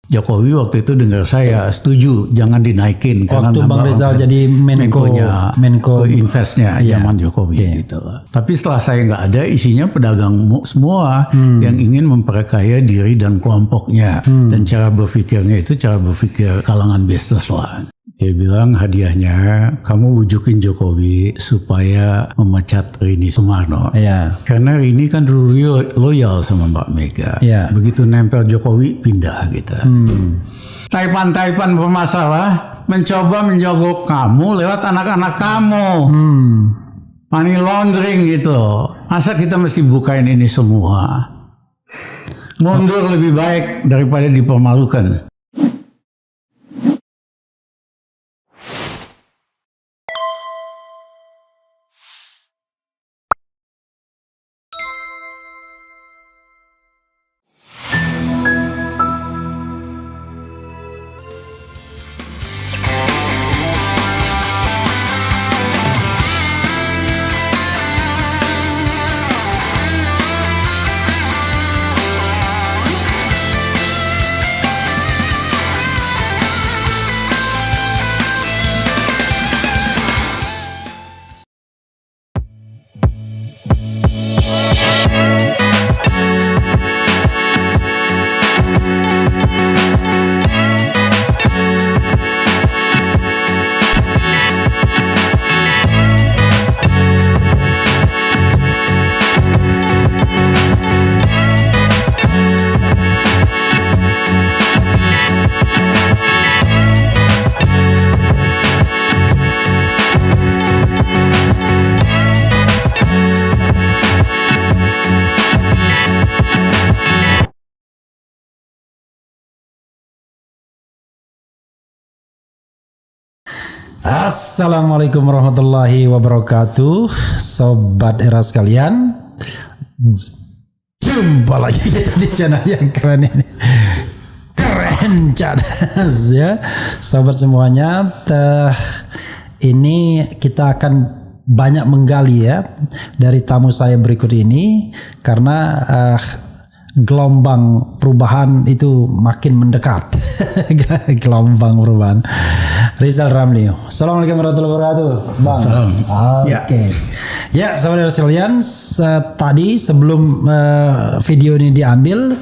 Jokowi waktu itu dengar saya setuju jangan dinaikin karena Waktu Bang Rizal jadi Menko investnya zaman Jokowi gitu. Tapi setelah saya nggak ada, isinya pedagang semua yang ingin memperkaya diri dan kelompoknya, dan cara berpikirnya itu cara berpikir kalangan bisnis lah. Dia bilang hadiahnya kamu bujukin Jokowi supaya memecat Rini Sumarno. Karena Rini kan dulu loyal sama Mbak Mega. Begitu nempel Jokowi pindah gitu. Taipan-taipan bermasalah mencoba menjogok kamu lewat anak-anak kamu. Money laundering gitu. Masa kita mesti bukain ini semua? Mundur lebih baik daripada dipermalukan. Assalamualaikum warahmatullahi wabarakatuh, Sobat Era sekalian. Jumpa lagi kita di channel yang keren ini. Keren cadas ya, sobat semuanya. Ini kita akan banyak menggali ya dari tamu saya berikut ini, karena gelombang perubahan itu makin mendekat. Gelombang perubahan. Rizal Ramli. Assalamualaikum warahmatullahi wabarakatuh, Bang. Oke. Ya, saudara sekalian, tadi sebelum video ini diambil,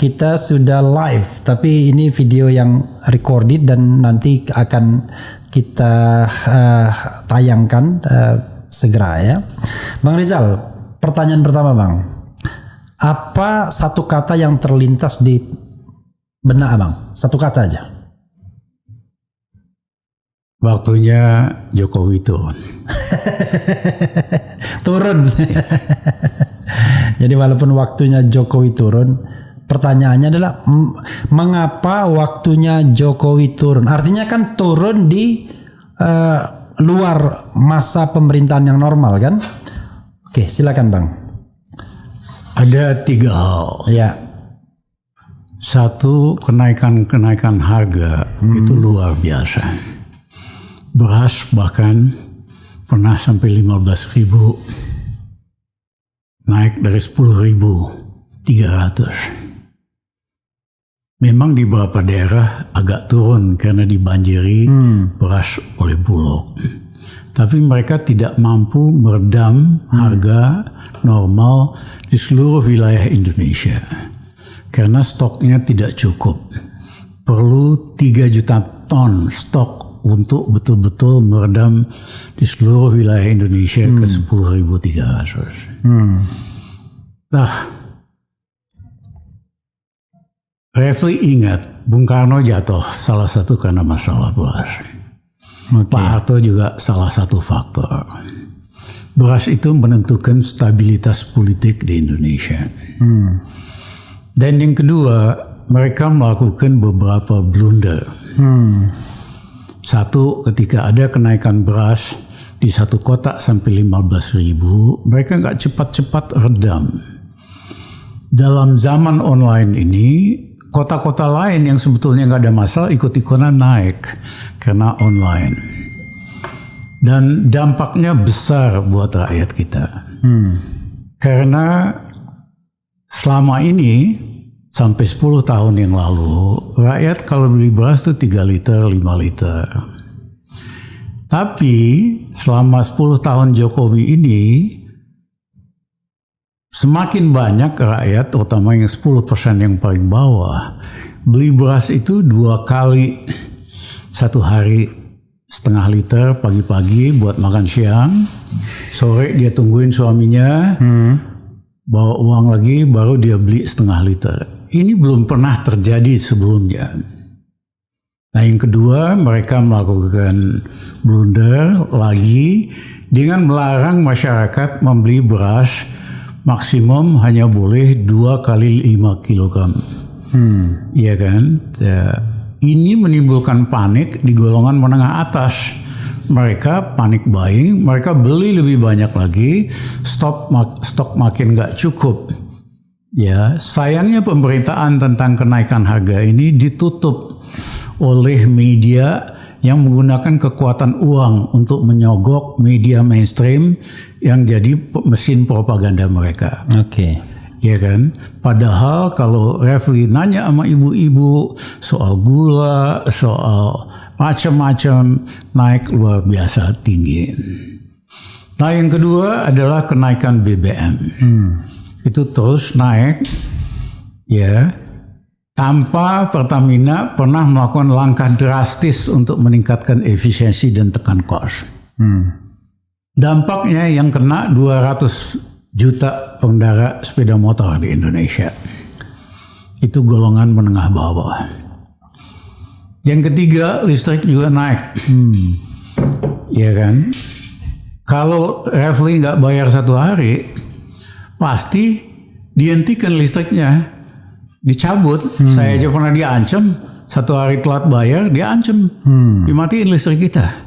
kita sudah live. Tapi ini video yang recorded dan nanti akan kita tayangkan segera ya. Bang Rizal, pertanyaan pertama Bang. Apa satu kata yang terlintas di benak Abang? Satu kata aja. Waktunya Jokowi turun. Turun. Jadi walaupun waktunya Jokowi turun, pertanyaannya adalah mengapa waktunya Jokowi turun? Artinya kan turun di luar masa pemerintahan yang normal kan? Oke, silakan Bang. Ada 3 hal. Ya. Satu, kenaikan harga itu luar biasa. Beras bahkan pernah sampai 15.000, naik dari 10.300. Memang di beberapa daerah agak turun karena dibanjiri beras oleh Bulog. Tapi mereka tidak mampu meredam harga normal di seluruh wilayah Indonesia. Karena stoknya tidak cukup. Perlu 3 juta ton stok untuk betul-betul meredam di seluruh wilayah Indonesia ke 10.300. Nah, Refli ingat Bung Karno jatuh salah satu karena masalah beras. Pak Harto juga salah satu faktor. Beras itu menentukan stabilitas politik di Indonesia. Dan yang kedua, mereka melakukan beberapa blunder. Satu, ketika ada kenaikan beras di satu kotak sampai 15.000, mereka nggak cepat-cepat redam. Dalam zaman online ini, kota-kota lain yang sebetulnya nggak ada masalah ikut-ikutan naik karena online. Dan dampaknya besar buat rakyat kita. Karena selama ini sampai 10 tahun yang lalu, rakyat kalau beli beras itu 3 liter, 5 liter. Tapi selama 10 tahun Jokowi ini, semakin banyak rakyat, terutama yang 10% yang paling bawah, beli beras itu 2 kali satu hari, setengah liter pagi-pagi buat makan siang, sore dia tungguin suaminya, bawa uang lagi, baru dia beli setengah liter. Ini belum pernah terjadi sebelumnya. Nah, yang kedua, mereka melakukan blunder lagi dengan melarang masyarakat membeli beras maksimum hanya boleh 2 kali 5 kilogram. Iya kan? Ini menimbulkan panik di golongan menengah atas. Mereka panik buying, mereka beli lebih banyak lagi, stok makin nggak cukup. Ya, sayangnya pemberitaan tentang kenaikan harga ini ditutup oleh media yang menggunakan kekuatan uang untuk menyogok media mainstream yang jadi mesin propaganda mereka. Oke. Ya kan? Padahal kalau Refli nanya sama ibu-ibu soal gula, soal macam-macam, naik luar biasa tinggi. Nah, yang kedua adalah kenaikan BBM. Itu terus naik, ya, tanpa Pertamina pernah melakukan langkah drastis untuk meningkatkan efisiensi dan tekan kos. Dampaknya yang kena 200 juta pengendara sepeda motor di Indonesia. Itu golongan menengah bawah. Yang ketiga, listrik juga naik. Ya kan? Kalau Refli nggak bayar 1 hari, pasti dihentikan listriknya, dicabut. Saya aja pernah diancam, 1 hari telat bayar, diancam, dimatiin listrik kita.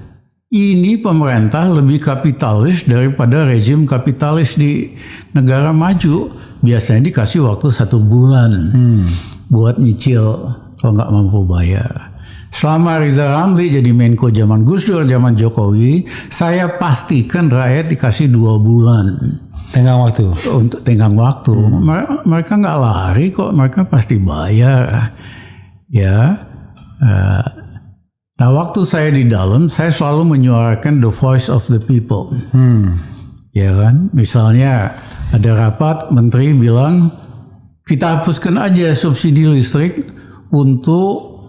Ini pemerintah lebih kapitalis daripada rezim kapitalis di negara maju. Biasanya dikasih waktu 1 bulan buat nyicil kalau nggak mampu bayar. Selama Rizal Ramli jadi Menko zaman Gus Dur, zaman Jokowi, saya pastikan rakyat dikasih 2 bulan. Tenggang waktu. Untuk tenggang waktu. Mereka nggak lari kok, mereka pasti bayar. Ya. Nah, waktu saya di dalam, saya selalu menyuarakan the voice of the people. Ya kan? Misalnya ada rapat, menteri bilang, kita hapuskan aja subsidi listrik untuk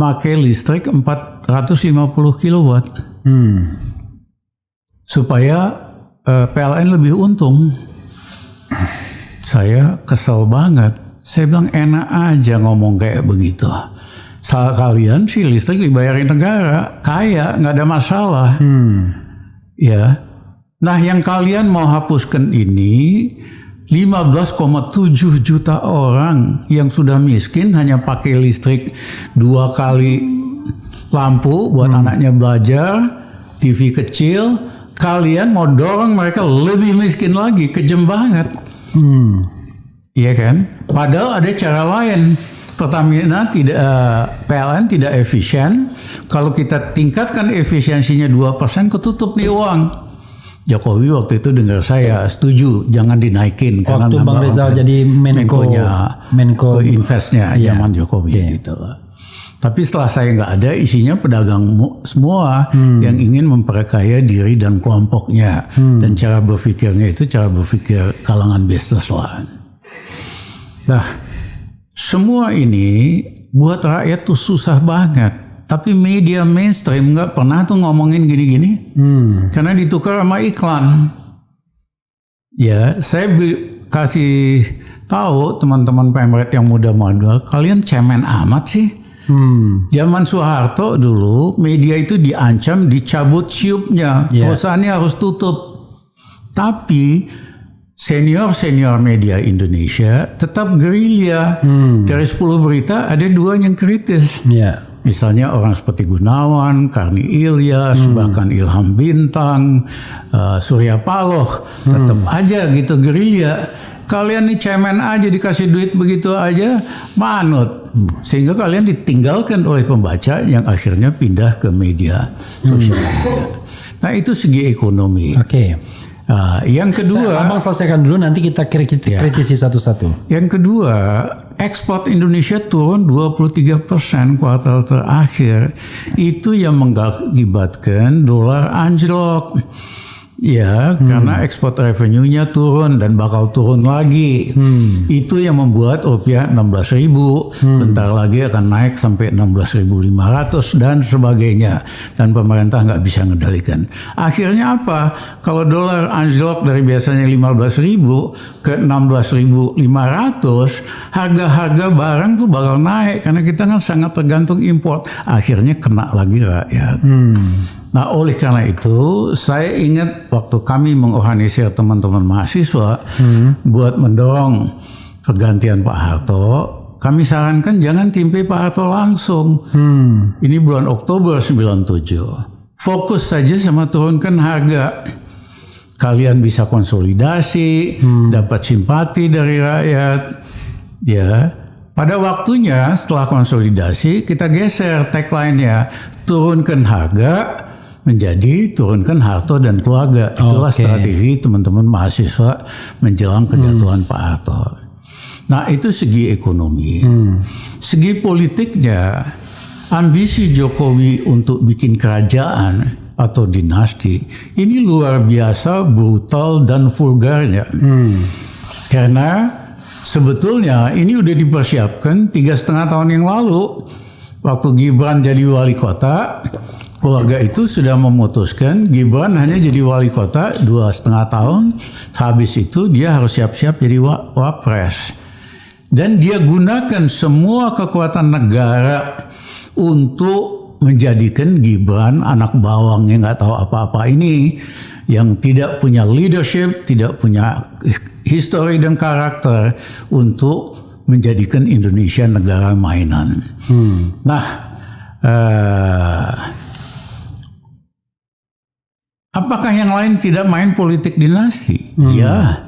pakai listrik 450 kilowatt. Supaya PLN lebih untung. Saya kesel banget. Saya bilang enak aja ngomong kayak begitu. Salah kalian sih listrik dibayarin negara, kaya, nggak ada masalah. Ya, nah yang kalian mau hapuskan ini 15,7 juta orang yang sudah miskin hanya pakai listrik 2 kali lampu buat anaknya belajar, TV kecil. Kalian mau dorong mereka lebih miskin lagi, kejem banget. Iya kan? Padahal ada cara lain. Pertamina PLN tidak efisien. Kalau kita tingkatkan efisiensinya 2%, ketutup nih uang. Jokowi waktu itu dengar saya setuju, jangan dinaikin. Waktu Bang Rizal jadi Menko Investnya zaman Jokowi gitu. Tapi setelah saya nggak ada, isinya pedagang semua yang ingin memperkaya diri dan kelompoknya. Dan cara berpikirnya itu cara berpikir kalangan bisnis lah. Nah, semua ini buat rakyat tuh susah banget. Tapi media mainstream nggak pernah tuh ngomongin gini-gini. Karena ditukar sama iklan. Ya, saya kasih tahu teman-teman pemret yang muda-muda, kalian cemen amat sih. Zaman Soeharto dulu, media itu diancam dicabut siupnya. Perusahaannya harus tutup. Tapi senior media Indonesia tetap gerilya. Dari 10 berita ada 2 yang kritis. Misalnya orang seperti Gunawan, Karni Ilyas, bahkan Ilham Bintang, Surya Paloh, tetap aja gitu gerilya. Kalian nih cemen aja, dikasih duit begitu aja, manut. Sehingga kalian ditinggalkan oleh pembaca yang akhirnya pindah ke media sosial media. Nah, itu segi ekonomi. Yang kedua, Abang selesaikan dulu, nanti kita kritisi satu-satu. Yang kedua, ekspor Indonesia turun 23% kuartal terakhir. Itu yang mengakibatkan dolar anjlok. Ya, karena ekspor revenue-nya turun dan bakal turun lagi. Itu yang membuat rupiah 16.000, bentar lagi akan naik sampai 16.500 dan sebagainya. Dan pemerintah nggak bisa mengendalikan. Akhirnya apa? Kalau dolar anjlok dari biasanya 15.000 ke 16.500, harga-harga barang tuh bakal naik karena kita kan sangat tergantung impor. Akhirnya kena lagi rakyat. Nah, oleh karena itu, saya ingat waktu kami mengorganisir teman-teman mahasiswa buat mendorong pergantian Pak Harto, kami sarankan jangan timpe Pak Harto langsung. Ini bulan Oktober 97. Fokus saja sama turunkan harga. Kalian bisa konsolidasi, dapat simpati dari rakyat. Ya, pada waktunya setelah konsolidasi, kita geser tagline-nya, turunkan harga menjadi turunkan Harto dan keluarga. Itulah strategi teman-teman mahasiswa menjelang kejatuhan Pak Harto. Nah, itu segi ekonomi. Segi politiknya, ambisi Jokowi untuk bikin kerajaan atau dinasti ini luar biasa brutal dan vulgarnya. Karena sebetulnya ini udah dipersiapkan 3,5 tahun yang lalu waktu Gibran jadi wali kota. Keluarga itu sudah memutuskan Gibran hanya jadi wali kota 2,5 tahun. Habis itu dia harus siap-siap jadi wapres. Dan dia gunakan semua kekuatan negara untuk menjadikan Gibran anak bawang yang nggak tahu apa-apa ini, yang tidak punya leadership, tidak punya history dan karakter untuk menjadikan Indonesia negara mainan. Nah, apakah yang lain tidak main politik dinasti? Ya,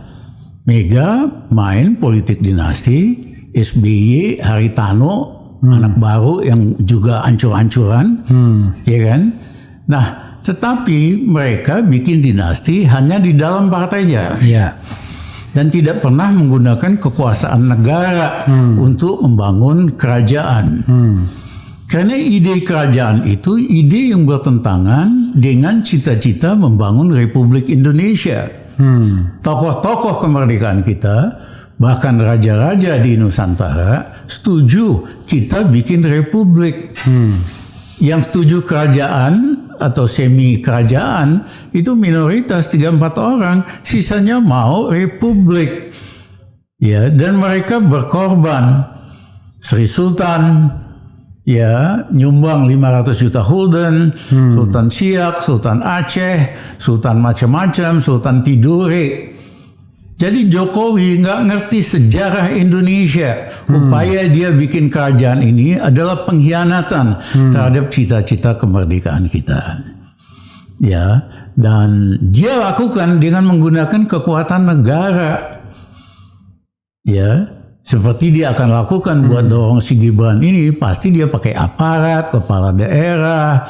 Mega main politik dinasti, SBY, Haritano, anak baru yang juga ancur-ancuran, ya kan? Nah, tetapi mereka bikin dinasti hanya di dalam partainya, dan tidak pernah menggunakan kekuasaan negara untuk membangun kerajaan. Karena ide kerajaan itu ide yang bertentangan dengan cita-cita membangun Republik Indonesia. Tokoh-tokoh kemerdekaan kita, bahkan raja-raja di Nusantara, setuju kita bikin republik. Yang setuju kerajaan atau semi kerajaan itu minoritas 3-4 orang, sisanya mau republik. Ya, dan mereka berkorban. Sri Sultan ya nyumbang 500 juta gulden, Sultan Siak, Sultan Aceh, Sultan macam-macam, Sultan Tidore. Jadi Jokowi nggak ngerti sejarah Indonesia. Upaya dia bikin kerajaan ini adalah pengkhianatan terhadap cita-cita kemerdekaan kita. Ya, dan dia lakukan dengan menggunakan kekuatan negara. Ya. Seperti dia akan lakukan buat dorong si Gibran ini, pasti dia pakai aparat, kepala daerah,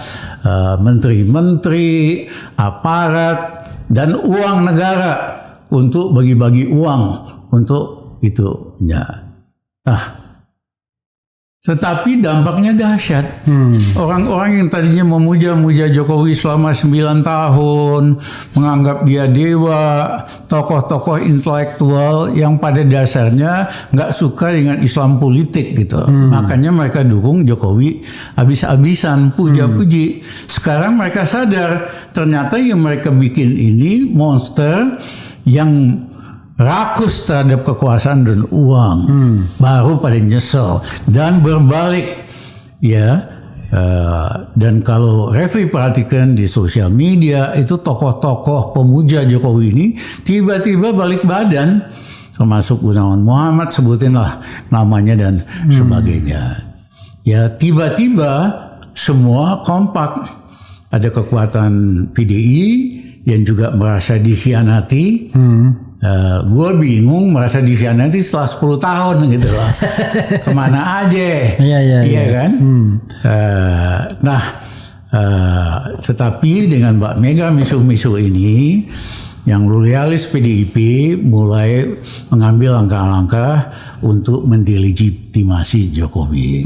menteri-menteri, aparat, dan uang negara untuk bagi-bagi uang untuk itu. Ya. Nah, tetapi dampaknya dahsyat. Orang-orang yang tadinya memuja-muja Jokowi selama 9 tahun, menganggap dia dewa, tokoh-tokoh intelektual yang pada dasarnya nggak suka dengan Islam politik gitu. Makanya mereka dukung Jokowi habis-habisan, puja-puji. Sekarang mereka sadar ternyata yang mereka bikin ini monster yang rakus terhadap kekuasaan dan uang, baru pada nyesel dan berbalik, ya. Dan kalau Refli perhatikan di sosial media itu tokoh-tokoh pemuja Jokowi ini tiba-tiba balik badan, termasuk Gunawan Muhammad, sebutinlah namanya dan sebagainya. Ya, tiba-tiba semua kompak. Ada kekuatan PDI yang juga merasa dikhianati. Gue bingung merasa dikhianati setelah 10 tahun gitu loh. Kemana aja? Iya kan? Nah, tetapi dengan Mbak Mega misu-misu ini, yang loyalis PDIP mulai mengambil langkah-langkah untuk mendelegitimasi Jokowi.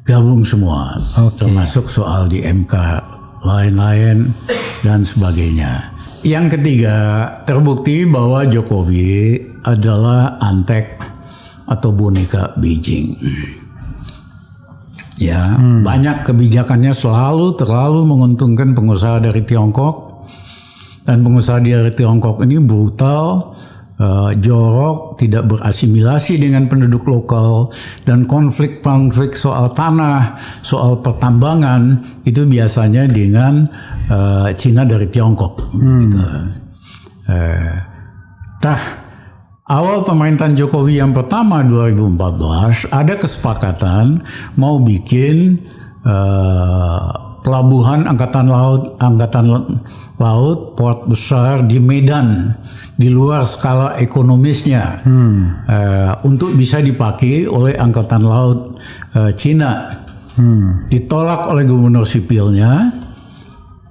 Gabung semua, termasuk soal di MK, lain-lain dan sebagainya. Yang ketiga, terbukti bahwa Jokowi adalah antek atau boneka Beijing. Ya, banyak kebijakannya terlalu menguntungkan pengusaha dari Tiongkok. Dan pengusaha dari Tiongkok ini brutal, jorok, tidak berasimilasi dengan penduduk lokal, dan konflik soal tanah, soal pertambangan itu biasanya dengan Cina dari Tiongkok. Gitu. Awal pemerintahan Jokowi yang pertama 2014 ada kesepakatan mau bikin pelabuhan angkatan laut port besar di Medan di luar skala ekonomisnya untuk bisa dipakai oleh angkatan laut Cina. Ditolak oleh gubernur sipilnya,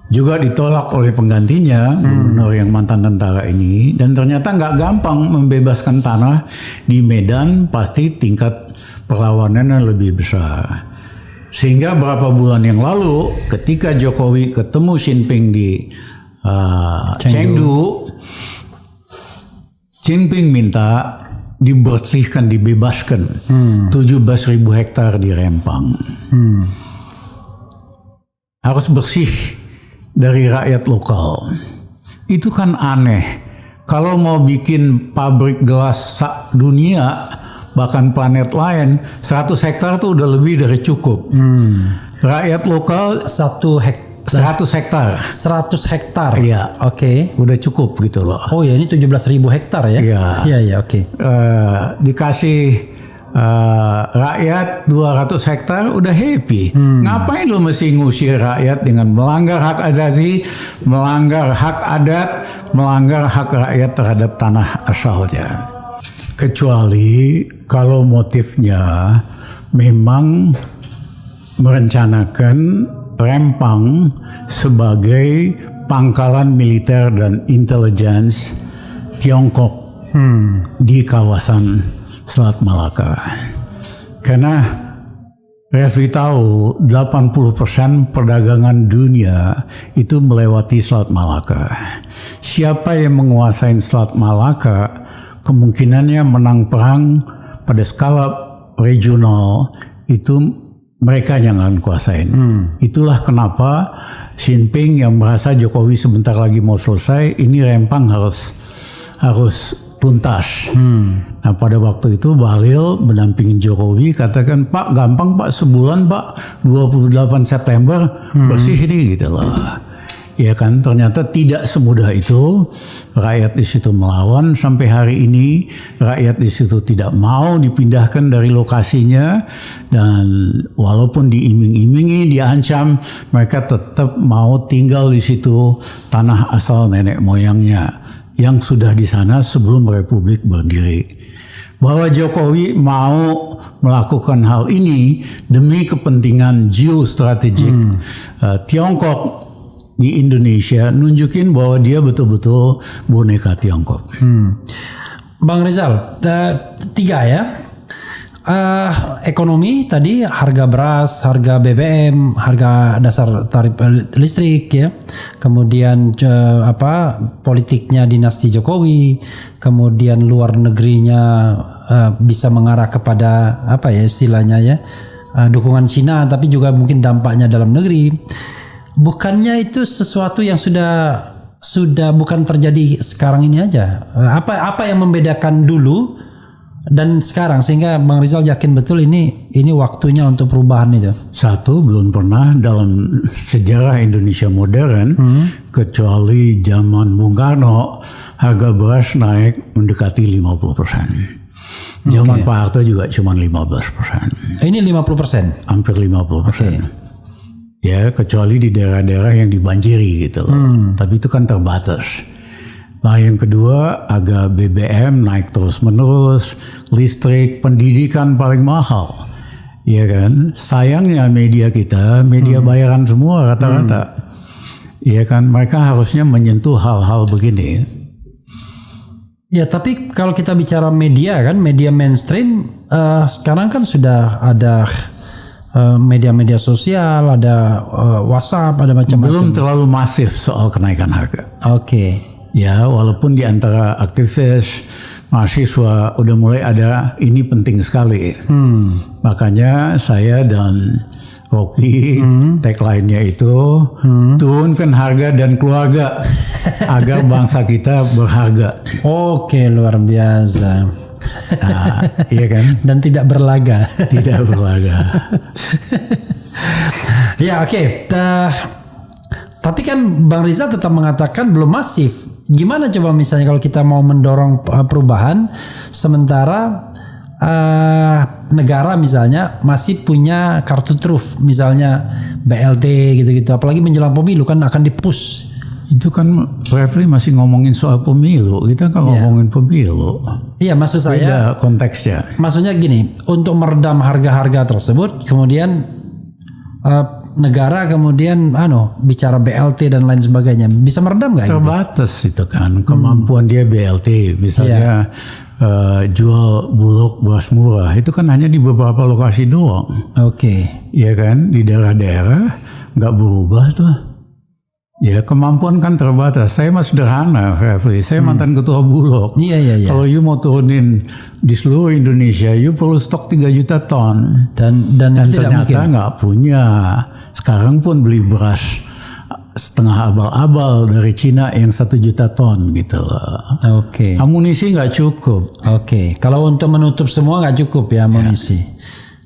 juga ditolak oleh penggantinya, gubernur yang mantan tentara ini, dan ternyata nggak gampang membebaskan tanah di Medan, pasti tingkat perlawanannya lebih besar. Sehingga beberapa bulan yang lalu ketika Jokowi ketemu Xi Jinping di Chengdu, Xi Jinping minta dibebaskan 17.000 hektar di Rempang. Harus bersih dari rakyat lokal. Itu kan aneh. Kalau mau bikin pabrik gelas dunia, bahkan planet lain, 100 hektar itu udah lebih dari cukup. Rakyat lokal 100 hektar. 100 hektar. Iya. Oke. Udah cukup gitu loh. Oh ya, ini 17.000 hektar ya? Iya, oke. Dikasih rakyat 200 hektar udah happy. Ngapain lu mesti ngusir rakyat dengan melanggar hak asasi, melanggar hak adat, melanggar hak rakyat terhadap tanah asalnya? Kecuali kalau motifnya memang merencanakan Rempang sebagai pangkalan militer dan intelligence Tiongkok di kawasan Selat Malaka. Karena Refli tahu 80% perdagangan dunia itu melewati Selat Malaka. Siapa yang menguasai Selat Malaka kemungkinannya menang perang pada skala regional itu mereka yang akan kuasain. Itulah kenapa Xi Jinping yang merasa Jokowi sebentar lagi mau selesai, ini Rempang harus tuntas. Nah pada waktu itu Bahlil mendampingi Jokowi katakan, Pak gampang Pak, sebulan Pak, 28 September bersih ini gitu loh. Ya kan, ternyata tidak semudah itu. Rakyat di situ melawan sampai hari ini. Rakyat di situ tidak mau dipindahkan dari lokasinya, dan walaupun diiming-imingi, diancam, mereka tetap mau tinggal di situ, tanah asal nenek moyangnya yang sudah di sana sebelum Republik berdiri. Bahwa Jokowi mau melakukan hal ini demi kepentingan geostrategik Tiongkok di Indonesia, nunjukin bahwa dia betul-betul boneka Tiongkok. Bang Rizal, 3 ya. Ekonomi tadi, harga beras, harga BBM, harga dasar tarif listrik ya. Kemudian politiknya dinasti Jokowi, kemudian luar negerinya bisa mengarah kepada istilahnya ya, dukungan Cina, tapi juga mungkin dampaknya dalam negeri. Bukannya itu sesuatu yang sudah bukan terjadi sekarang ini aja? Apa yang membedakan dulu dan sekarang sehingga Bang Rizal yakin betul ini waktunya untuk perubahan itu? Satu, belum pernah dalam sejarah Indonesia modern kecuali zaman Bung Karno harga beras naik mendekati 50%. Zaman Pak Harto juga cuma 15%. Ini 50%? Hampir 50%. Ya, kecuali di daerah-daerah yang dibanjiri gitu loh. Tapi itu kan terbatas. Nah, yang kedua, harga BBM naik terus-menerus, listrik, pendidikan paling mahal. Ya kan? Sayangnya media kita, media bayaran semua rata-rata. Iya kan, mereka harusnya menyentuh hal-hal begini. Ya, tapi kalau kita bicara media kan, media mainstream sekarang kan sudah ada media-media sosial, ada WhatsApp, ada macam-macam. Belum terlalu masif soal kenaikan harga. Oke. Ya, walaupun di antara aktivis mahasiswa udah mulai ada ini penting sekali. Makanya saya dan Rocky tagline-nya itu turunkan harga dan keluarga agar bangsa kita berharga. Oke, luar biasa. Nah, iya kan? Dan tidak berlaga. Tidak berlaga. Ya, oke. Tapi kan Bang Rizal tetap mengatakan belum masif. Gimana coba misalnya kalau kita mau mendorong perubahan sementara negara misalnya masih punya kartu truf, misalnya BLT gitu-gitu, apalagi menjelang pemilu kan akan dipush. Itu kan Refli masih ngomongin soal pemilu, kita kan ngomongin pemilu. Iya, maksud saya beda konteksnya. Maksudnya gini, untuk meredam harga-harga tersebut, kemudian negara kemudian bicara BLT dan lain sebagainya, bisa meredam nggak? Terbatas itu kan kemampuan dia BLT, misalnya jual bulog beras murah itu kan hanya di beberapa lokasi doang. Oke. Iya kan, di daerah-daerah nggak berubah tuh. Ya, kemampuan kan terbatas. Saya mah sederhana, Refli. Saya mantan ketua bulog. Iya. Kalau you mau turunin di seluruh Indonesia, you perlu stok 3 juta ton. Dan ternyata nggak punya. Sekarang pun beli beras setengah abal-abal dari Cina yang 1 juta ton gitu loh. Oke. Amunisi nggak cukup. Oke. Kalau untuk menutup semua nggak cukup ya amunisi.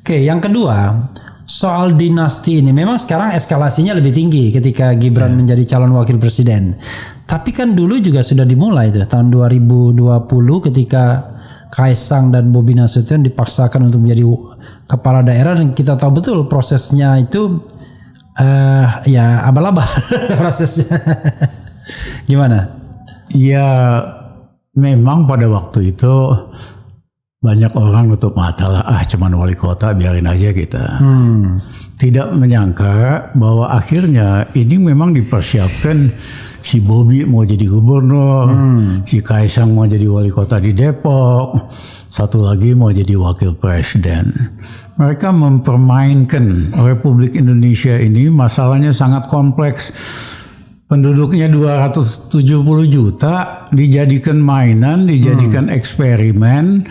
Oke, yang kedua soal dinasti ini memang sekarang eskalasinya lebih tinggi ketika Gibran menjadi calon wakil presiden. Tapi kan dulu juga sudah dimulai tuh tahun 2020 ketika Kaisang dan Bobi Nasution dipaksakan untuk menjadi kepala daerah, dan kita tahu betul prosesnya itu ya abal-abal prosesnya. Gimana? Ya memang pada waktu itu banyak orang nutup mata lah, cuman wali kota biarin aja kita. Tidak menyangka bahwa akhirnya ini memang dipersiapkan, si Bobi mau jadi gubernur, si Kaisang mau jadi wali kota di Depok, satu lagi mau jadi wakil presiden. Mereka mempermainkan Republik Indonesia ini, masalahnya sangat kompleks. Penduduknya 270 juta, dijadikan mainan, dijadikan eksperimen.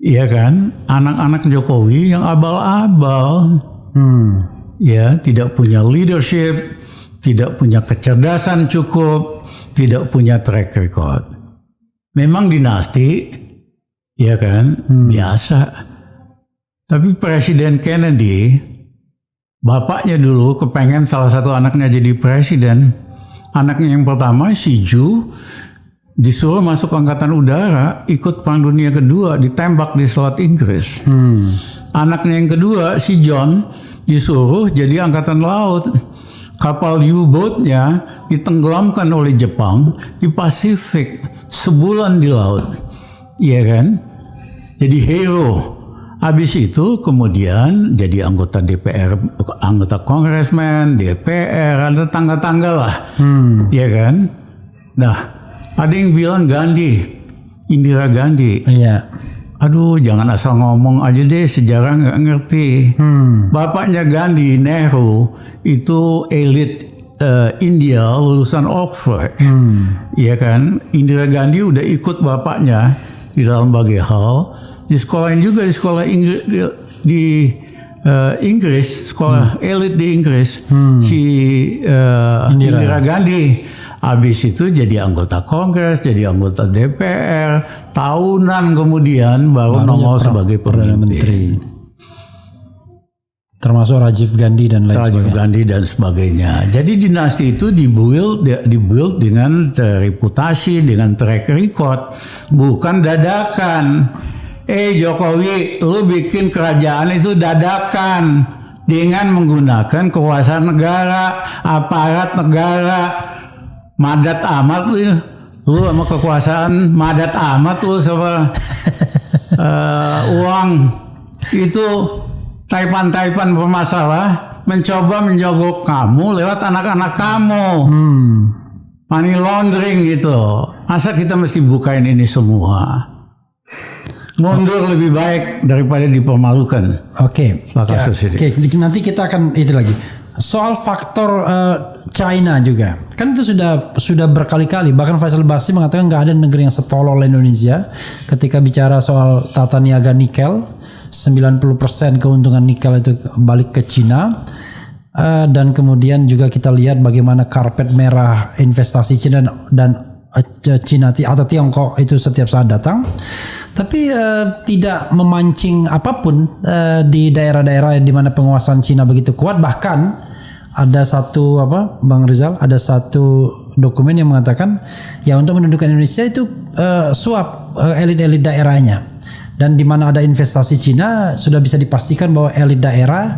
Iya kan, anak-anak Jokowi yang abal-abal, ya tidak punya leadership, tidak punya kecerdasan cukup, tidak punya track record. Memang dinasti, ya kan, biasa. Tapi Presiden Kennedy, bapaknya dulu kepengen salah satu anaknya jadi presiden. Anaknya yang pertama, si Ju, disuruh masuk angkatan udara, ikut perang dunia kedua, ditembak di Selat Inggris. Anaknya yang kedua, si John, disuruh jadi angkatan laut. Kapal U-boat-nya ditenggelamkan oleh Jepang di Pasifik, sebulan di laut. Iya kan? Jadi hero. Habis itu kemudian jadi anggota DPR, anggota Congressman, DPR, ada tangga-tangga lah. Iya kan? Nah, ada yang bilang Gandhi, Indira Gandhi. Iya. Aduh, jangan asal ngomong aja deh, sejarah nggak ngerti. Bapaknya Gandhi, Nehru, itu elit India, lulusan Oxford. Iya kan? Indira Gandhi udah ikut bapaknya di dalam berbagai hal. Di sekolahin juga di sekolah Inggris, sekolah elit di Inggris. Si Indira Gandhi. Habis itu jadi anggota Kongres, jadi anggota DPR, tahunan kemudian baru nongol sebagai Perdana Menteri. Termasuk Rajiv Gandhi dan lain sebagainya. Rajiv Gandhi dan sebagainya. Jadi dinasti itu dibuild dengan reputasi, dengan track record, bukan dadakan. Jokowi, lu bikin kerajaan itu dadakan dengan menggunakan kekuasaan negara, aparat negara. Madat amat lu sama kekuasaan, madat amat lu sama uang. Itu taipan-taipan bermasalah mencoba menjogok kamu lewat anak-anak kamu. Money laundering gitu. Masa kita mesti bukain ini semua? Mundur lebih baik daripada dipermalukan. Oke. Nanti kita akan itu lagi. Soal faktor China juga, kan itu sudah berkali-kali. Bahkan Faisal Basri mengatakan nggak ada negeri yang setolol Indonesia ketika bicara soal tata niaga nikel. 90% keuntungan nikel itu balik ke Cina. Dan kemudian juga kita lihat bagaimana karpet merah investasi Cina dan Cina atau Tiongkok itu setiap saat datang. Tapi tidak memancing apapun di daerah-daerah di mana penguasaan Cina begitu kuat. Bahkan ada satu Bang Rizal, ada satu dokumen yang mengatakan ya untuk mendudukan Indonesia itu suap elit-elit daerahnya. Dan di mana ada investasi Cina sudah bisa dipastikan bahwa elit daerah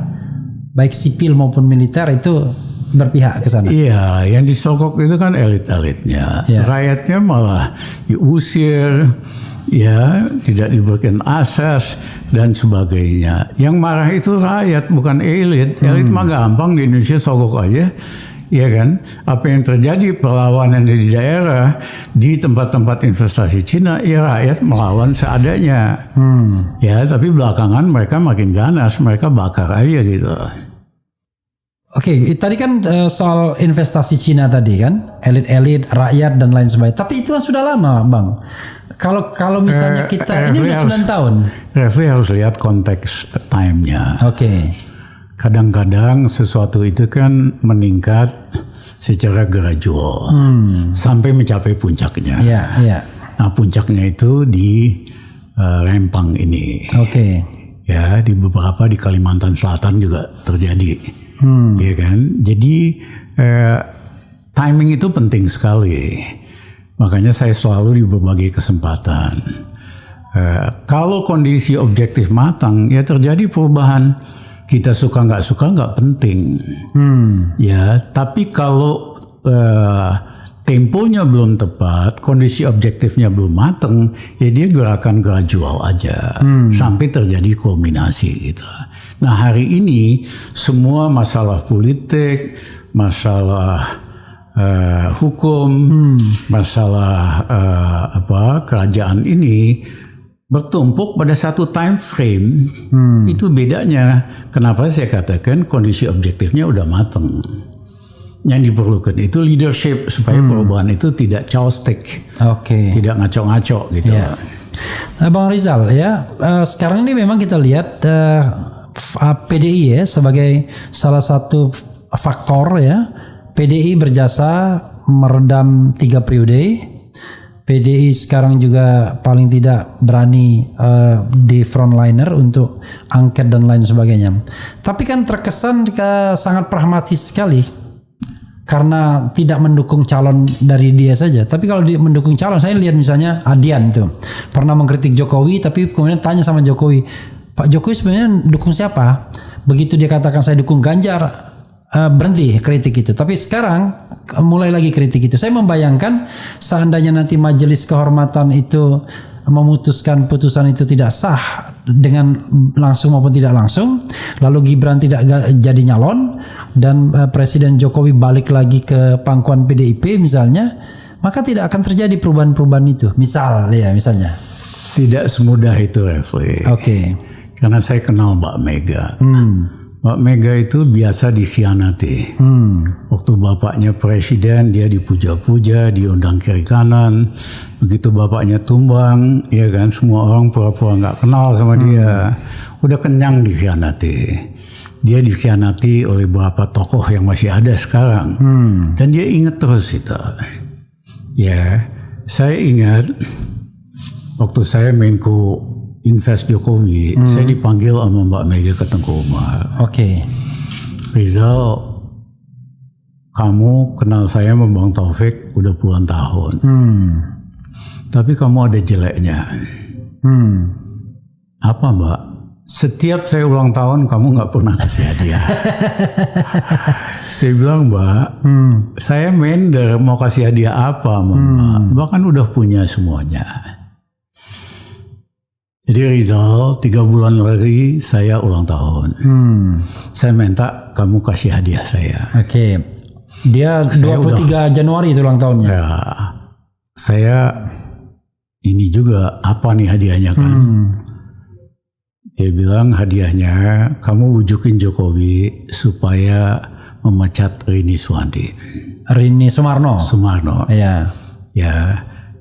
baik sipil maupun militer itu berpihak ke sana. Iya, yang disogok itu kan elit-elitnya. Ya. Rakyatnya malah diusir. Ya, tidak diberikan asas dan sebagainya. Yang marah itu rakyat, bukan elit. Elit mah gampang, di Indonesia sogok aja, ya kan? Apa yang terjadi perlawanan di daerah, di tempat-tempat investasi Cina, ya rakyat melawan seadanya. Ya, tapi belakangan mereka makin ganas, mereka bakar aja gitu. Oke, tadi kan soal investasi Cina tadi kan, elit-elit, rakyat dan lain sebagainya. Tapi itu kan sudah lama, Bang. Kalau misalnya kita ini udah 9 tahun. Refli harus lihat konteks time-nya. Oke. Kadang-kadang sesuatu itu kan meningkat secara gradual sampai mencapai puncaknya. Iya. Nah, puncaknya itu di Rempang ini. Oke. Ya, di beberapa di Kalimantan Selatan juga terjadi. Ya kan? Jadi timing itu penting sekali. Makanya saya selalu di berbagai kesempatan. Kalau kondisi objektif matang, ya terjadi perubahan. Kita suka nggak penting. Ya, tapi kalau temponya belum tepat, kondisi objektifnya belum matang, ya dia gerakan gradual aja sampai terjadi kulminasi gitu. Nah, hari ini semua masalah politik, masalah hukum, masalah kerajaan ini bertumpuk pada satu time frame. Itu bedanya. Kenapa saya katakan kondisi objektifnya udah matang. Yang diperlukan itu leadership supaya perubahan itu tidak caustic, tidak ngaco-ngaco gitu. Yeah. Nah, Bang Rizal ya, sekarang ini memang kita lihat PDI ya sebagai salah satu faktor ya. PDI berjasa meredam 3 periode. PDI sekarang juga paling tidak berani di frontliner untuk angket dan lain sebagainya. Tapi kan terkesan sangat pragmatis sekali karena tidak mendukung calon dari dia saja. Tapi kalau dia mendukung calon, saya lihat misalnya Adian tuh pernah mengkritik Jokowi, tapi kemudian tanya sama Jokowi, Pak Jokowi sebenarnya dukung siapa? Begitu dia katakan saya dukung Ganjar, berhenti kritik itu. Tapi sekarang mulai lagi kritik itu. Saya membayangkan seandainya nanti majelis kehormatan itu memutuskan putusan itu tidak sah dengan langsung maupun tidak langsung, lalu Gibran tidak jadi nyalon dan Presiden Jokowi balik lagi ke pangkuan PDIP misalnya, maka tidak akan terjadi perubahan-perubahan itu. Misalnya. Tidak semudah itu, Refli. Karena saya kenal Mbak Mega. Mbak Mega itu biasa dikhianati. Waktu bapaknya presiden, dia dipuja-puja, diundang kiri kanan. Begitu bapaknya tumbang, ya kan, semua orang pura-pura nggak kenal sama dia. Udah kenyang dikhianati. Dia dikhianati oleh beberapa tokoh yang masih ada sekarang. Dan dia ingat terus itu. Ya, saya ingat waktu saya Menko Invest Jokowi, saya dipanggil sama Mbak Mega ke Tengku Umar. Rizal, kamu kenal saya sama Bang Taufik udah puluhan tahun. Tapi kamu ada jeleknya. Apa, Mbak? Setiap saya ulang tahun kamu nggak pernah kasih hadiah. Saya bilang, Mbak, saya minder mau kasih hadiah apa, Mbak? Mbak kan udah punya semuanya. Jadi Rizal, 3 bulan lagi saya ulang tahun. Saya minta kamu kasih hadiah saya. Oke. Dia 23 Januari itu ulang tahunnya. Ya, saya ini juga apa nih hadiahnya kan? Dia bilang hadiahnya kamu bujukin Jokowi supaya memecat Rini Suwandi. Rini Sumarno. Ya.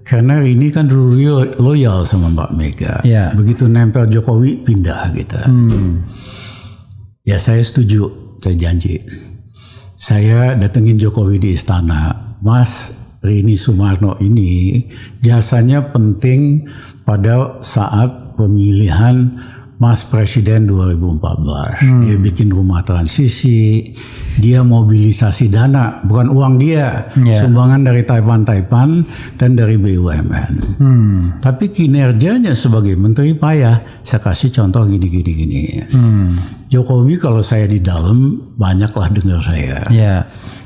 Karena Rini kan dulu loyal sama Mbak Mega. Ya. Begitu nempel Jokowi pindah gitu. Ya saya setuju, saya janji. Saya datengin Jokowi di istana. Mas Rini Sumarno ini jasanya penting pada saat pemilihan Mas Presiden 2014. Dia bikin rumah transisi, dia mobilisasi dana, bukan uang dia, sumbangan dari Taipan dan dari BUMN. Tapi kinerjanya sebagai menteri payah. Saya kasih contoh gini. Jokowi kalau saya di dalam banyaklah dengar saya.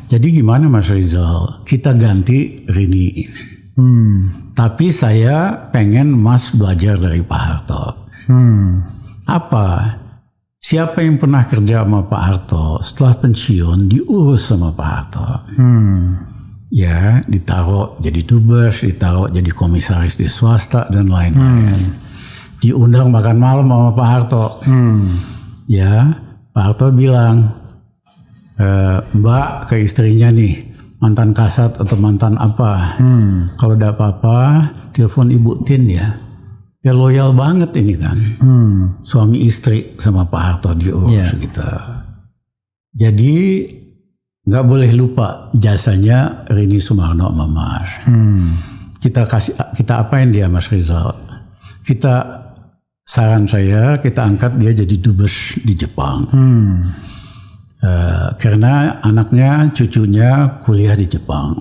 Jadi gimana Mas Rizal? Kita ganti Rini. Tapi saya pengen Mas belajar dari Pak Harto. Apa? Siapa yang pernah kerja sama Pak Harto setelah pensiun diurus sama Pak Harto? Ya, ditaruh jadi dubes, ditaruh jadi komisaris di swasta dan lain-lain. Diundang makan malam sama Pak Harto. Ya, Pak Harto bilang, Mbak ke istrinya nih, mantan kasat atau mantan apa? Kalau ada apa-apa, telepon Ibu Tin ya. Ya loyal banget ini kan, suami istri sama Pak Harto diurus gitu. Jadi nggak boleh lupa jasanya Rini Sumarno sama Mas. Kita apain dia Mas Rizal? Saran saya kita angkat dia jadi dubes di Jepang. Karena anaknya, cucunya kuliah di Jepang.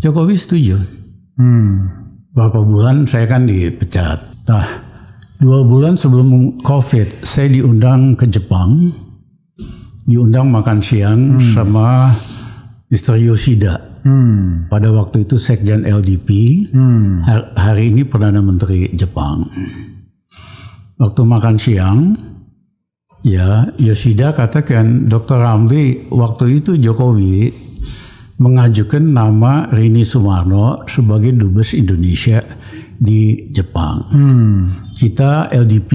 Jokowi setuju. Berapa bulan saya kan dipecat. Nah, 2 bulan sebelum COVID, saya diundang ke Jepang. Diundang makan siang sama Mr. Yoshida. Pada waktu itu Sekjen LDP. Hari ini Perdana Menteri Jepang. Waktu makan siang, ya Yoshida katakan, Dr. Ramli, waktu itu Jokowi mengajukan nama Rini Sumarno sebagai dubes Indonesia di Jepang. Kita LDP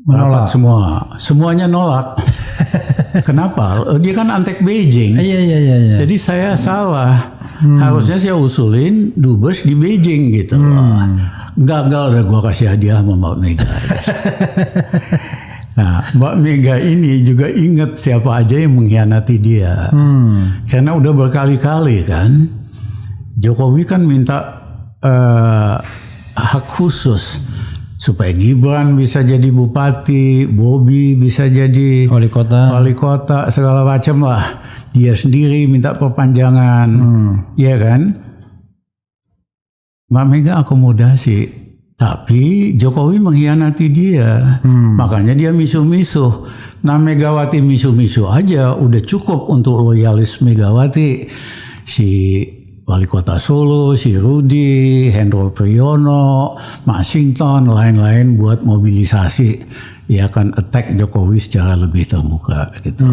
menolak semuanya nolak. Kenapa? Dia kan antek Beijing. Iya. Jadi saya salah. Harusnya saya usulin dubes di Beijing gitu. Gagal deh gue kasih hadiah sama Mbak Mega. Nah, Mbak Mega ini juga ingat siapa aja yang mengkhianati dia. Karena udah berkali-kali kan, Jokowi kan minta hak khusus supaya Gibran bisa jadi bupati, Bobi bisa jadi wali kota, segala macam lah. Dia sendiri minta perpanjangan, ya kan? Mbak Mega akomodasi. Tapi Jokowi mengkhianati dia, makanya dia misuh-misuh. Nah Megawati misuh-misuh aja udah cukup untuk loyalis Megawati. Si Wali Kota Solo, si Rudi, Hendro Priyono, Masinton, lain-lain buat mobilisasi. Dia akan attack Jokowi secara lebih terbuka gitu.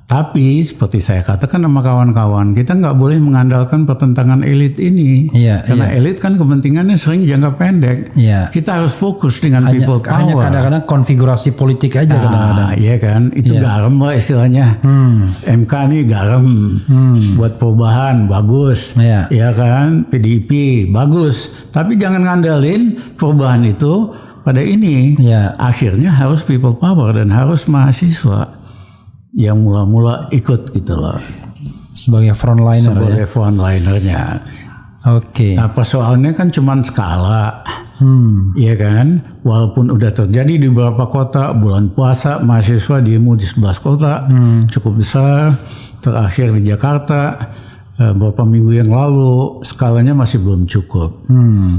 Tapi seperti saya katakan sama kawan-kawan, kita nggak boleh mengandalkan pertentangan elit ini. Karena elit kan kepentingannya sering jangka pendek. Kita harus fokus dengan people power. Hanya kadang-kadang konfigurasi politik aja kadang-kadang. Iya kan, itu garam lah istilahnya. MK nih garam buat perubahan, bagus. Iya kan, PDIP, bagus. Tapi jangan ngandalin perubahan itu pada ini. Akhirnya harus people power dan harus mahasiswa yang mula-mula ikut gitu loh. Sebagai frontliner. Sebagai frontlinernya. Nah persoalannya kan cuma skala. Iya kan? Walaupun udah terjadi di beberapa kota, bulan puasa mahasiswa demo di 11 kota. Cukup besar. Terakhir di Jakarta. Beberapa minggu yang lalu, skalanya masih belum cukup.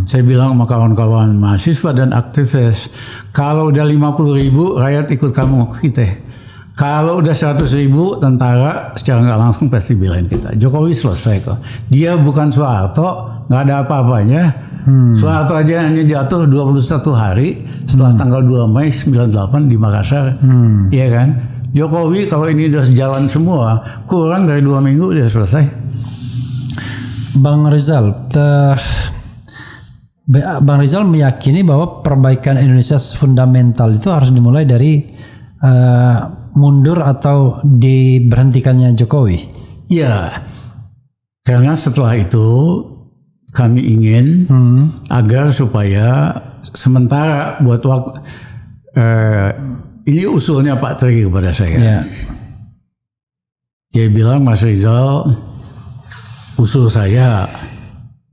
Saya bilang sama kawan-kawan mahasiswa dan aktivis, kalau udah 50.000 rakyat ikut kamu, kita. Kalau udah 100.000 tentara secara nggak langsung pasti belain kita. Jokowi selesai kok. Dia bukan Soeharto, nggak ada apa-apanya. Soeharto aja hanya jatuh 21 hari setelah tanggal 2 Mei 98 di Makassar. Iya kan? Jokowi kalau ini udah jalan semua, kurang dari 2 minggu udah selesai. Bang Rizal, Bang Rizal meyakini bahwa perbaikan Indonesia fundamental itu harus dimulai dari mundur atau diberhentikannya Jokowi. Ya, karena setelah itu kami ingin agar supaya sementara buat waktu ini usulnya Pak Tri kepada saya. Ya. Dia bilang, Mas Rizal, usul saya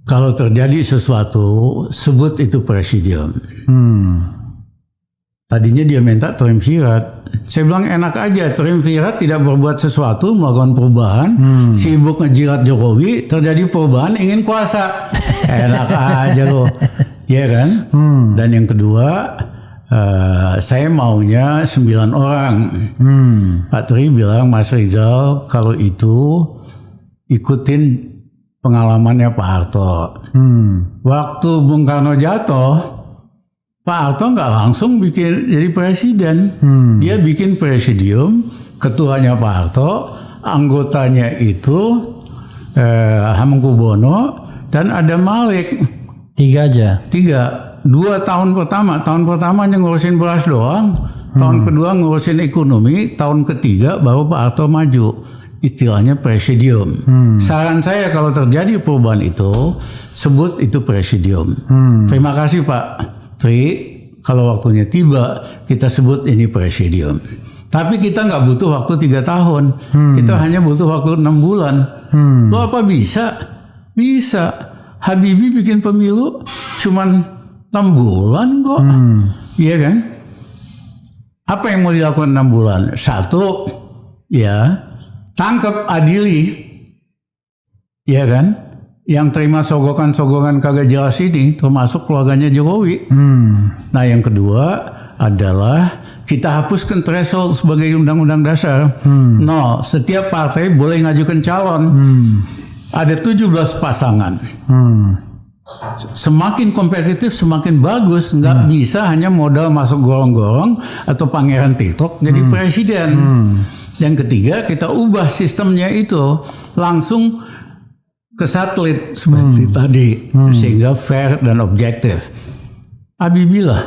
kalau terjadi sesuatu sebut itu presidium. Tadinya dia minta triumvirat. Saya bilang enak aja, triumvirat tidak berbuat sesuatu, melakukan perubahan, sibuk ngejilat Jokowi, terjadi perubahan, ingin kuasa. Enak aja loh. Iya kan? Dan yang kedua, saya maunya 9 orang. Pak Tri bilang, Mas Rizal, kalau itu ikutin pengalamannya Pak Harto. Waktu Bung Karno jatuh, Pak Harto nggak langsung bikin jadi presiden. Dia bikin presidium, ketuanya Pak Harto, anggotanya itu Hamengkubuwono dan ada Malik. 3 aja. 2 tahun pertama. Tahun pertamanya ngurusin beras doang. Tahun kedua ngurusin ekonomi. Tahun ketiga baru Pak Harto maju. Istilahnya presidium. Saran saya kalau terjadi perubahan itu, sebut itu presidium. Terima kasih Pak Tri, kalau waktunya tiba kita sebut ini presidium. Tapi kita nggak butuh waktu 3 tahun, kita hanya butuh waktu 6 bulan. Lo apa bisa? Bisa. Habibie bikin pemilu cuman 6 bulan kok, iya kan? Apa yang mau dilakukan 6 bulan? 1, ya tangkap, adili, iya kan? Yang terima sogokan-sogokan kagak jelas ini termasuk keluarganya Jokowi. Nah yang kedua adalah kita hapuskan threshold sebagai undang-undang dasar. Setiap partai boleh ngajukan calon. Ada 17 pasangan. Semakin kompetitif semakin bagus. Nggak bisa hanya modal masuk gorong-gorong atau pangeran TikTok jadi presiden. Yang ketiga kita ubah sistemnya itu langsung ke satelit seperti tadi sehingga fair dan objektif. Habibie lah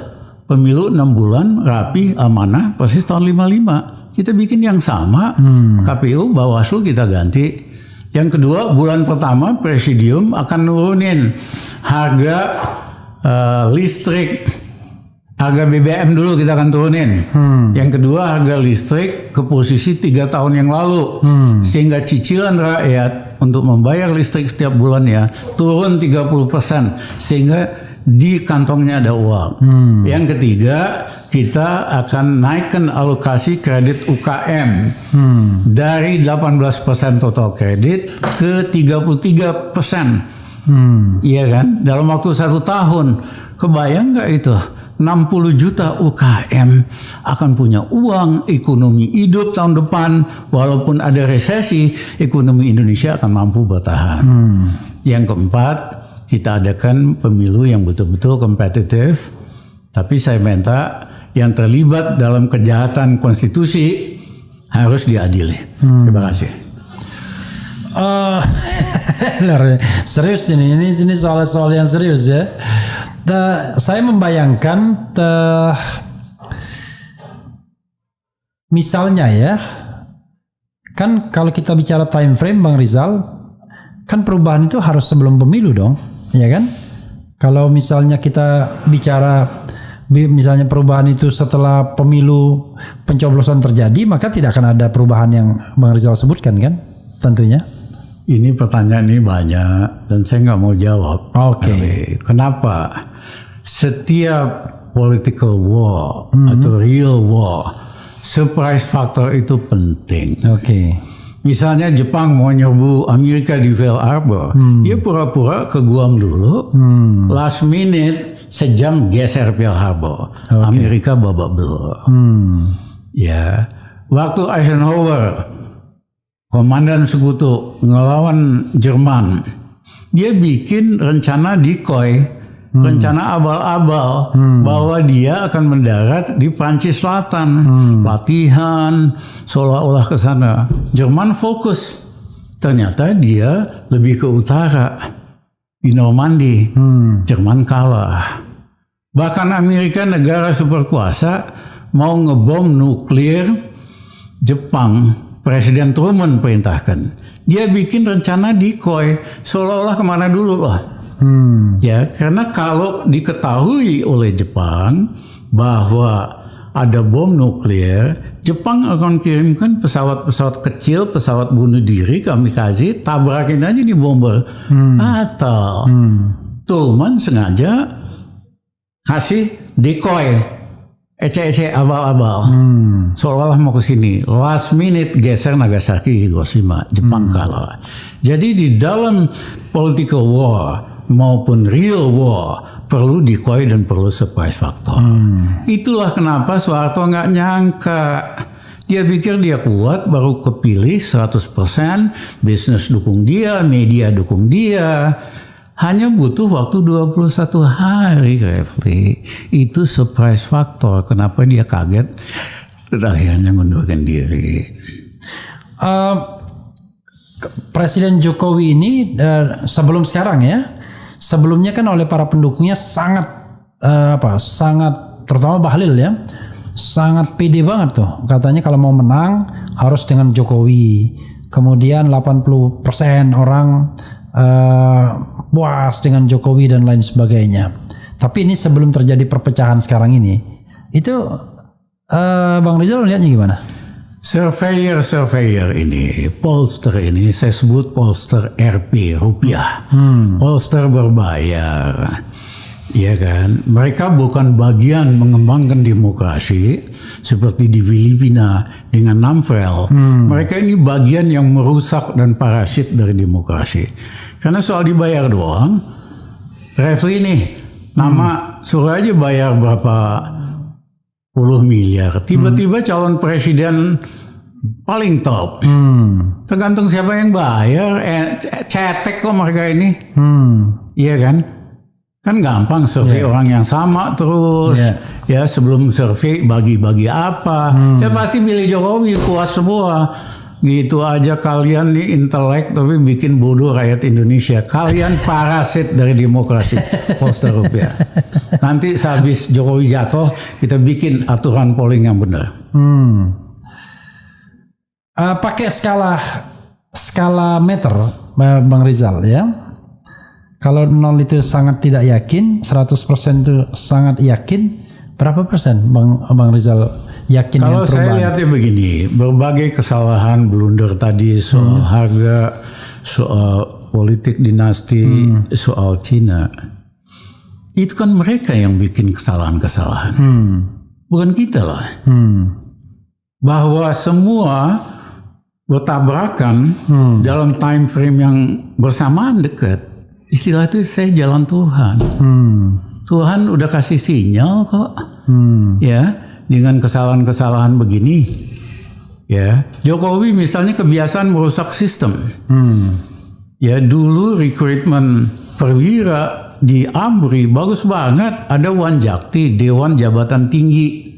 pemilu 6 bulan rapi amanah persis tahun 55. Kita bikin yang sama, KPU Bawaslu kita ganti. Yang kedua bulan pertama presidium akan nurunin harga listrik. Harga BBM dulu kita akan turunin. Yang kedua harga listrik ke posisi 3 tahun yang lalu. Sehingga cicilan rakyat untuk membayar listrik setiap bulannya turun 30%. Sehingga di kantongnya ada uang. Yang ketiga kita akan naikkan alokasi kredit UKM. Dari 18% total kredit ke 33%. Iya kan? Dalam waktu 1 tahun. Kebayang nggak itu? 60 juta UKM akan punya uang, ekonomi hidup tahun depan, walaupun ada resesi, ekonomi Indonesia akan mampu bertahan. Yang keempat, kita adakan pemilu yang betul-betul kompetitif, tapi saya minta yang terlibat dalam kejahatan konstitusi harus diadili. Terima kasih. Serius ini soal-soal yang serius ya. Saya membayangkan misalnya ya, kan kalau kita bicara time frame Bang Rizal, kan perubahan itu harus sebelum pemilu dong, ya kan? Kalau misalnya kita bicara misalnya perubahan itu setelah pemilu pencoblosan terjadi, maka tidak akan ada perubahan yang Bang Rizal sebutkan kan, tentunya. Ini pertanyaan ini banyak dan saya nggak mau jawab. Oke. Kenapa? Setiap political war atau real war, surprise factor itu penting. Oke. Misalnya Jepang mau nyerbu Amerika di Pearl Harbor, dia pura-pura ke Guam dulu, last minute sejam geser Pearl Harbor, Amerika babak belur. Ya, waktu Eisenhower, komandan sekutu ngelawan Jerman, dia bikin rencana decoy, rencana abal-abal bahwa dia akan mendarat di Prancis Selatan, latihan, seolah-olah ke sana. Jerman fokus, ternyata dia lebih ke utara, di Normandy, Jerman kalah. Bahkan Amerika, negara superkuasa, mau ngebom nuklir Jepang, Presiden Truman perintahkan. Dia bikin rencana decoy, seolah-olah kemana dulu loh. Ya, karena kalau diketahui oleh Jepang bahwa ada bom nuklir, Jepang akan kirimkan pesawat-pesawat kecil, pesawat bunuh diri, kamikaze, tabrakin aja di bomber. Atau Truman sengaja kasih decoy, ece-ece abal-abal, seolah-olah mau ke sini. Last minute geser Nagasaki, Hiroshima, Jepang kalah. Jadi di dalam political war maupun real war perlu decoy dan perlu surprise factor. Itulah kenapa Soeharto nggak nyangka. Dia pikir dia kuat, baru kepilih 100%, bisnis dukung dia, media dukung dia. Hanya butuh waktu 21 hari, Refli. Itu surprise factor. Kenapa dia kaget dan akhirnya ngundurkan diri. Presiden Jokowi ini sebelum sekarang ya, sebelumnya kan oleh para pendukungnya sangat terutama Bahlil ya, sangat pede banget tuh. Katanya kalau mau menang harus dengan Jokowi. Kemudian 80% orang puas dengan Jokowi dan lain sebagainya. Tapi ini sebelum terjadi perpecahan sekarang ini, itu Bang Rizal lihatnya gimana? Surveyor ini, pollster ini, saya sebut pollster RP, rupiah. Pollster berbayar. Ya kan? Mereka bukan bagian mengembangkan demokrasi seperti di Filipina dengan Namfrel. Mereka ini bagian yang merusak dan parasit dari demokrasi. Karena soal dibayar doang, Refli nih, nama suruh aja bayar berapa puluh miliar. Tiba-tiba calon presiden paling top. Tergantung siapa yang bayar. Cetek kok mereka ini. Iya kan? Kan gampang survei orang yang sama terus. Ya sebelum survei bagi-bagi apa. Ya pasti pilih Jokowi, puas semua. Gitu aja kalian nih intelek tapi bikin bodoh rakyat Indonesia. Kalian parasit dari demokrasi. Poster rupiah. Nanti sehabis Jokowi jatuh kita bikin aturan polling yang benar. Pakai skala meter Bang Rizal ya. Kalau 0 itu sangat tidak yakin, 100% itu sangat yakin, berapa persen Bang Rizal yakin kalau dengan perubahan? Saya lihatnya begini, berbagai kesalahan blunder tadi soal harga, soal politik dinasti, soal Cina, itu kan mereka yang bikin kesalahan-kesalahan, bukan kita lah. Bahwa semua bertabrakan dalam time frame yang bersamaan dekat. Istilah itu saya jalan Tuhan. Tuhan udah kasih sinyal kok. Ya, dengan kesalahan-kesalahan begini. Ya, Jokowi misalnya kebiasaan merusak sistem. Ya, dulu rekrutmen perwira di ABRI bagus banget. Ada Wanjakti, Dewan Jabatan Tinggi,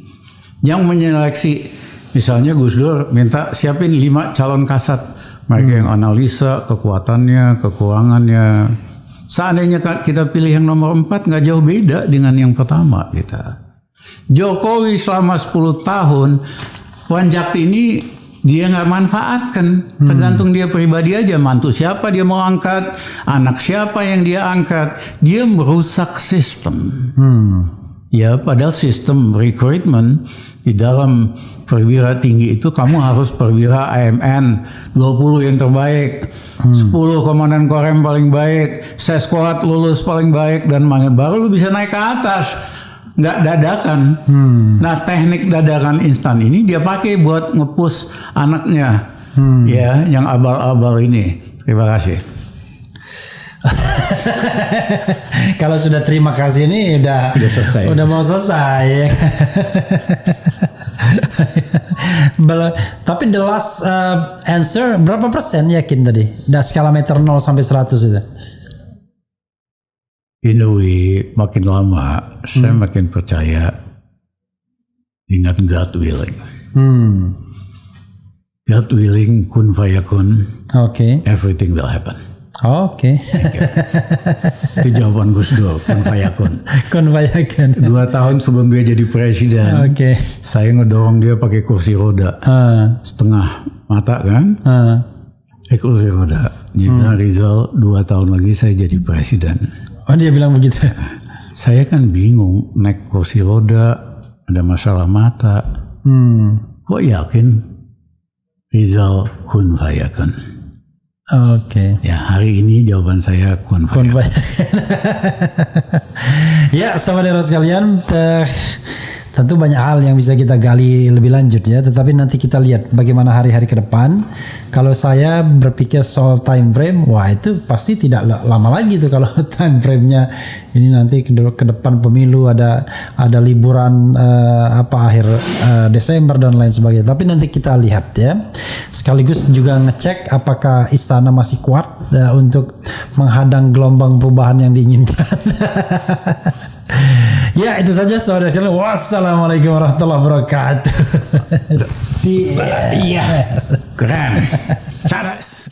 yang menyeleksi. Misalnya Gus Dur minta siapin 5 calon kasat. Mereka yang analisa kekuatannya, kekurangannya. Seandainya kita pilih yang nomor 4 nggak jauh beda dengan yang pertama kita. Jokowi selama 10 tahun, Wanjakti ini dia nggak manfaatkan. Tergantung dia pribadi aja. Mantu siapa dia mau angkat, anak siapa yang dia angkat. Dia merusak sistem. Ya, padahal sistem rekrutmen di dalam perwira tinggi itu kamu harus perwira AMN 20 yang terbaik, 10 komandan korem paling baik, sesquad lulus paling baik dan baru lu bisa naik ke atas. Nggak dadakan. Nah, teknik dadakan instan ini dia pakai buat nge-push anaknya, ya, yang abal-abal ini. Terima kasih. Kalau sudah terima kasih ini udah selesai. Udah mau selesai. Tapi the last answer berapa persen yakin tadi? Dari skala meter 0 sampai 100 itu. In a way, makin lama saya makin percaya dengan God willing. God willing, kun fayakun. Oke. Everything will happen. Oke. Itu jawaban Gus Dur, kun fayakun. Kun fayakun. 2 tahun sebelum dia jadi presiden, saya ngedorong dia pakai kursi roda, setengah mata kan, kursi roda. Dia bilang, Rizal, 2 tahun lagi saya jadi presiden. Oh, dia bilang begitu. Saya kan bingung, naik kursi roda, ada masalah mata. Kok yakin Rizal kun fayakun? Oke. Ya, hari ini jawaban saya kun fayakun. Ya, saudara sekalian, tentu banyak hal yang bisa kita gali lebih lanjut ya, tetapi nanti kita lihat bagaimana hari-hari ke depan. Kalau saya berpikir soal time frame, wah itu pasti tidak lama lagi tuh kalau time frame-nya ini nanti ke depan pemilu ada liburan akhir Desember dan lain sebagainya. Tapi nanti kita lihat ya. Sekaligus juga ngecek apakah istana masih kuat untuk menghadang gelombang perubahan yang diinginkan. Ya, itu saja saudara sekalian. Wassalamualaikum warahmatullahi wabarakatuh. Iya, keren. Cadas.